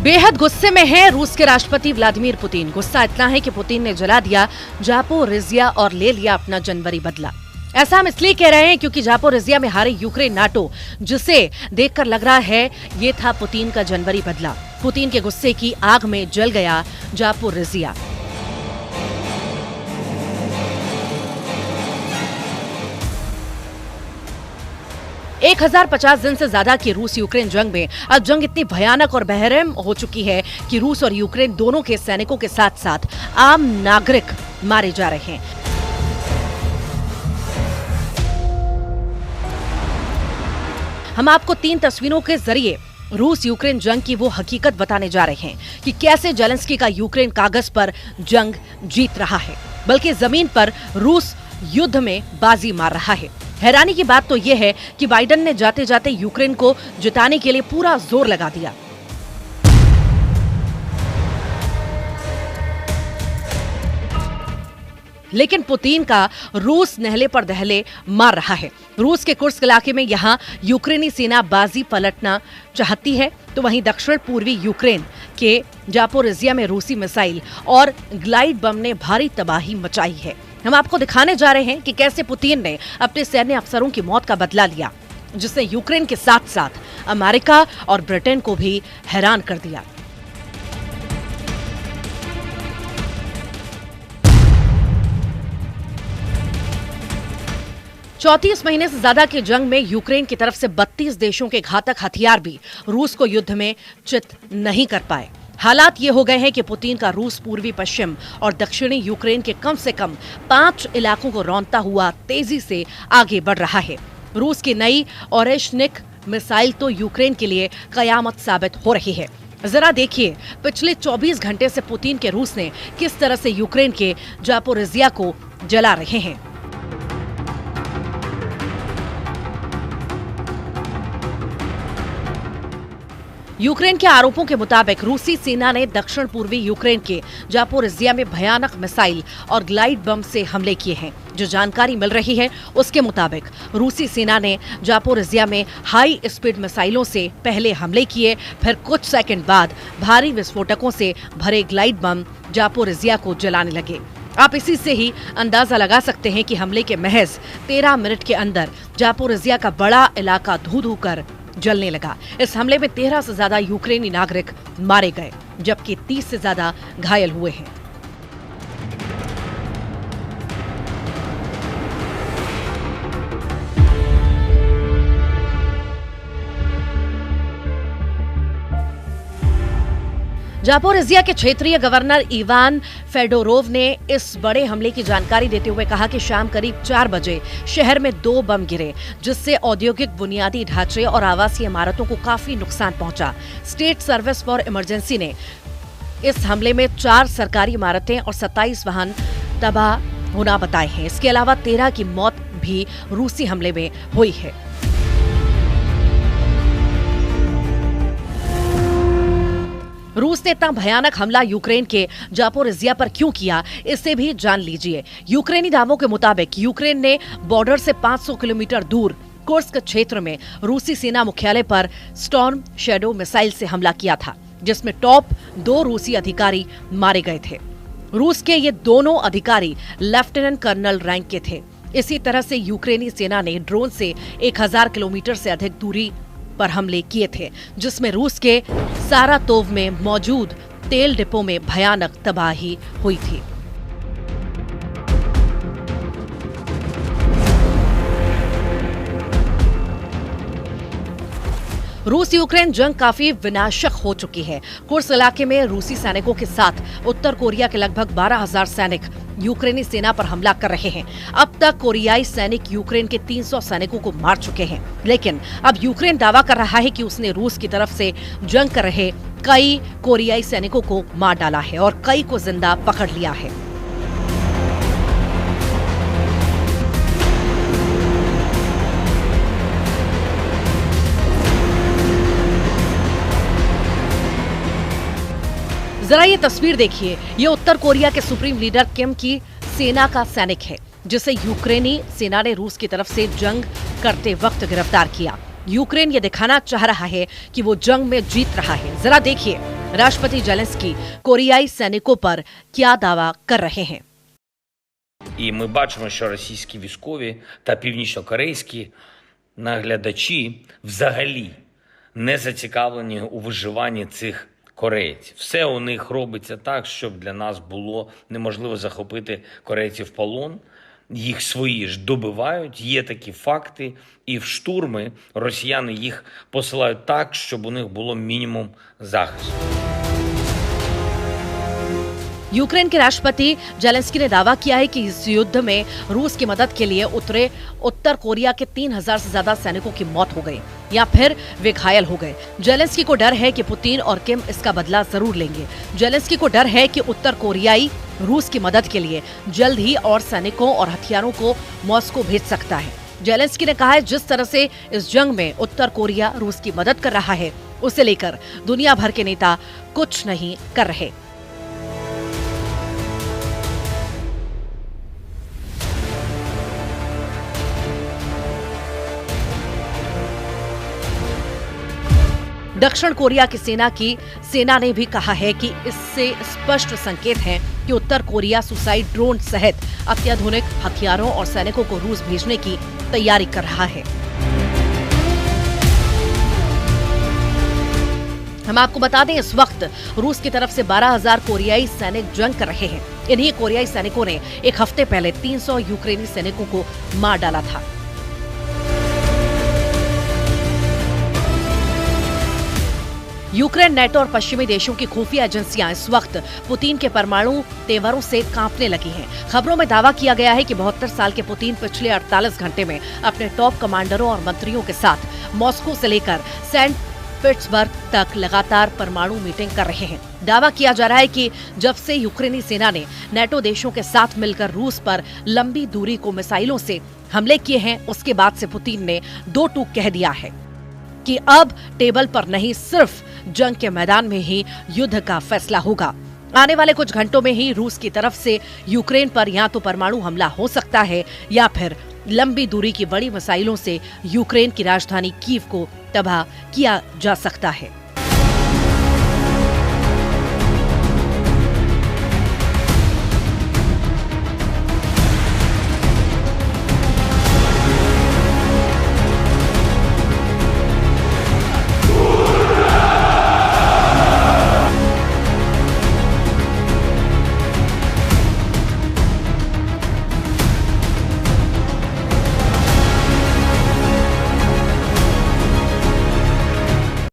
बेहद गुस्से में हैं रूस के राष्ट्रपति व्लादिमीर पुतिन। गुस्सा इतना है कि पुतिन ने जला दिया जापोरिजिया और ले लिया अपना जनवरी बदला। ऐसा हम इसलिए कह रहे हैं क्योंकि जापोरिजिया में हारे यूक्रेन नाटो, जिसे देखकर लग रहा है ये था पुतिन का जनवरी बदला। पुतिन के गुस्से की आग में जल गया जापोरिजिया। एक 1050 दिन से ज्यादा की रूस यूक्रेन जंग में अब जंग इतनी भयानक और बेरहम हो चुकी है कि रूस और यूक्रेन दोनों के सैनिकों के साथ साथ आम नागरिक मारे जा रहे हैं। हम आपको 3 तस्वीरों के जरिए रूस यूक्रेन जंग की वो हकीकत बताने जा रहे हैं कि कैसे जेलेंस्की का यूक्रेन कागज पर जंग जीत रहा है, बल्कि जमीन पर रूस युद्ध में बाजी मार रहा है। हैरानी की बात तो यह है कि बाइडेन ने जाते जाते यूक्रेन को जिताने के लिए पूरा जोर लगा दिया। लेकिन पुतिन का रूस नहले पर दहले मार रहा है। रूस के कुर्स्क इलाके में यहां यूक्रेनी सेना बाजी पलटना चाहती है, तो वहीं दक्षिण पूर्वी यूक्रेन के जापोरिजिया में रूसी मिसाइल और ग्लाइड बम ने भारी तबाही मचाई है। हम आपको दिखाने जा रहे हैं कि कैसे पुतिन ने अपने सैन्य अफसरों की मौत का बदला लिया, जिसने यूक्रेन के साथ साथ अमेरिका और ब्रिटेन को भी हैरान कर दिया। चौंतीस महीने से ज्यादा की जंग में यूक्रेन की तरफ से 32 देशों के घातक हथियार भी रूस को युद्ध में चित नहीं कर पाए। हालात ये हो गए हैं कि पुतिन का रूस पूर्वी पश्चिम और दक्षिणी यूक्रेन के कम से कम 5 इलाकों को रौंदता हुआ तेजी से आगे बढ़ रहा है। रूस की नई ओरेशनिक मिसाइल तो यूक्रेन के लिए कयामत साबित हो रही है। जरा देखिए पिछले 24 घंटे से पुतिन के रूस ने किस तरह से यूक्रेन के जापोरिजिया को जला रहे हैं। यूक्रेन के आरोपों के मुताबिक रूसी सेना ने दक्षिण पूर्वी यूक्रेन के जापोरिजिया में भयानक मिसाइल और ग्लाइड बम से हमले किए हैं। जो जानकारी मिल रही है उसके मुताबिक रूसी सेना ने जापोरिजिया में हाई स्पीड मिसाइलों से पहले हमले किए, फिर कुछ सेकंड बाद भारी विस्फोटकों से भरे ग्लाइड बम जापोरिजिया को जलाने लगे। आप इसी से ही अंदाजा लगा सकते हैं कि हमले के महज 13 मिनट के अंदर जापोरिजिया का बड़ा इलाका धू-धू कर जलने लगा। इस हमले में 13 से ज्यादा यूक्रेनी नागरिक मारे गए, जबकि 30 से ज्यादा घायल हुए हैं। जापोरिजिया के क्षेत्रीय गवर्नर इवान फेडोरोव ने इस बड़े हमले की जानकारी देते हुए कहा कि शाम करीब 4 बजे शहर में 2 बम गिरे, जिससे औद्योगिक बुनियादी ढांचे और आवासीय इमारतों को काफी नुकसान पहुंचा। स्टेट सर्विस फॉर इमरजेंसी ने इस हमले में 4 सरकारी इमारतें और 27 वाहन तबाह होना बताए हैं। इसके अलावा 13 की मौत भी रूसी हमले में हुई है। रूस ने इतना भयानक हमला यूक्रेन के जापोरिजिया पर क्यों किया, इसे भी जान लीजिए। यूक्रेनी दावों के मुताबिक यूक्रेन ने बॉर्डर से 500 किलोमीटर दूर कुर्स्क क्षेत्र में रूसी सेना मुख्यालय पर स्टॉर्म शैडो मिसाइल से हमला किया था, जिसमें टॉप 2 रूसी अधिकारी मारे गए थे। रूस के ये दोनों अधिकारी लेफ्टिनेंट कर्नल रैंक के थे। इसी तरह से यूक्रेनी सेना ने ड्रोन से 1000 किलोमीटर से अधिक दूरी पर हमले किए थे, जिसमें रूस के सारातोव में मौजूद तेल डिपो में भयानक तबाही हुई थी। रूस यूक्रेन जंग काफी विनाशक हो चुकी है। कुर्स्क इलाके में रूसी सैनिकों के साथ उत्तर कोरिया के लगभग 12,000 सैनिक यूक्रेनी सेना पर हमला कर रहे हैं। अब तक कोरियाई सैनिक यूक्रेन के 300 सैनिकों को मार चुके हैं, लेकिन अब यूक्रेन दावा कर रहा है कि उसने रूस की तरफ से जंग कर रहे कई कोरियाई सैनिकों को मार डाला है और कई को जिंदा पकड़ लिया है। जरा ये तस्वीर देखिए। ये उत्तर कोरिया के सुप्रीम लीडर किम की सेना का सैनिक है, जिसे यूक्रेनी सेना ने रूस की तरफ से जंग करते वक्त गिरफ्तार किया। यूक्रेन ये दिखाना चाह रहा है कि वो जंग में जीत रहा है। जरा देखिए। राष्ट्रपति जेलेंस्की कोरियाई सैनिकों पर क्या दावा कर रहे हैं। І ми бачимо, що російські військові та північнокорейські наглядачі взагалі не зацікавлені у виживанні цих корейців. Все у них робиться так, щоб для нас було неможливо захопити корейців в полон. Їх свої ж добивають, є такі факти, і в штурми росіяни їх посилають так, щоб у них було мінімум захисту. यूक्रेन के राष्ट्रपति जेलेंस्की ने दावा किया है कि इस युद्ध में रूस की मदद के लिए उतरे उत्तर कोरिया के 3000 से ज्यादा सैनिकों की मौत हो गई या फिर वे घायल हो गए। जेलेंस्की को डर है कि पुतिन और किम इसका बदला जरूर लेंगे। जेलेंस्की को डर है कि उत्तर कोरियाई रूस की मदद के लिए जल्द ही और सैनिकों और हथियारों को मॉस्को भेज सकता है। जेलेंस्की ने कहा है जिस तरह से इस जंग में उत्तर कोरिया रूस की मदद कर रहा है उसे लेकर दुनिया भर के नेता कुछ नहीं कर रहे। दक्षिण कोरिया की सेना ने भी कहा है कि इससे स्पष्ट संकेत है कि उत्तर कोरिया सुसाइड ड्रोन सहित अत्याधुनिक हथियारों और सैनिकों को रूस भेजने की तैयारी कर रहा है। हम आपको बता दें इस वक्त रूस की तरफ से 12,000 कोरियाई सैनिक जंग कर रहे हैं। इन्हीं कोरियाई सैनिकों ने एक हफ्ते पहले 300 यूक्रेनी सैनिकों को मार डाला था। यूक्रेन, नेटो और पश्चिमी देशों की खुफिया एजेंसियां इस वक्त पुतिन के परमाणु तेवरों से कांपने लगी हैं। खबरों में दावा किया गया है कि 72 साल के पुतिन पिछले 48 घंटे में अपने टॉप कमांडरों और मंत्रियों के साथ मॉस्को से लेकर सेंट पीटर्सबर्ग तक लगातार परमाणु मीटिंग कर रहे हैं। दावा किया जा रहा है कि जब से यूक्रेनी सेना ने नेटो देशों के साथ मिलकर रूस पर लंबी दूरी को मिसाइलों से हमले किए हैं, उसके बाद से पुतिन ने दो टूक कह दिया है कि अब टेबल पर नहीं सिर्फ जंग के मैदान में ही युद्ध का फैसला होगा। आने वाले कुछ घंटों में ही रूस की तरफ से यूक्रेन पर या तो परमाणु हमला हो सकता है या फिर लंबी दूरी की बड़ी मिसाइलों से यूक्रेन की राजधानी कीव को तबाह किया जा सकता है।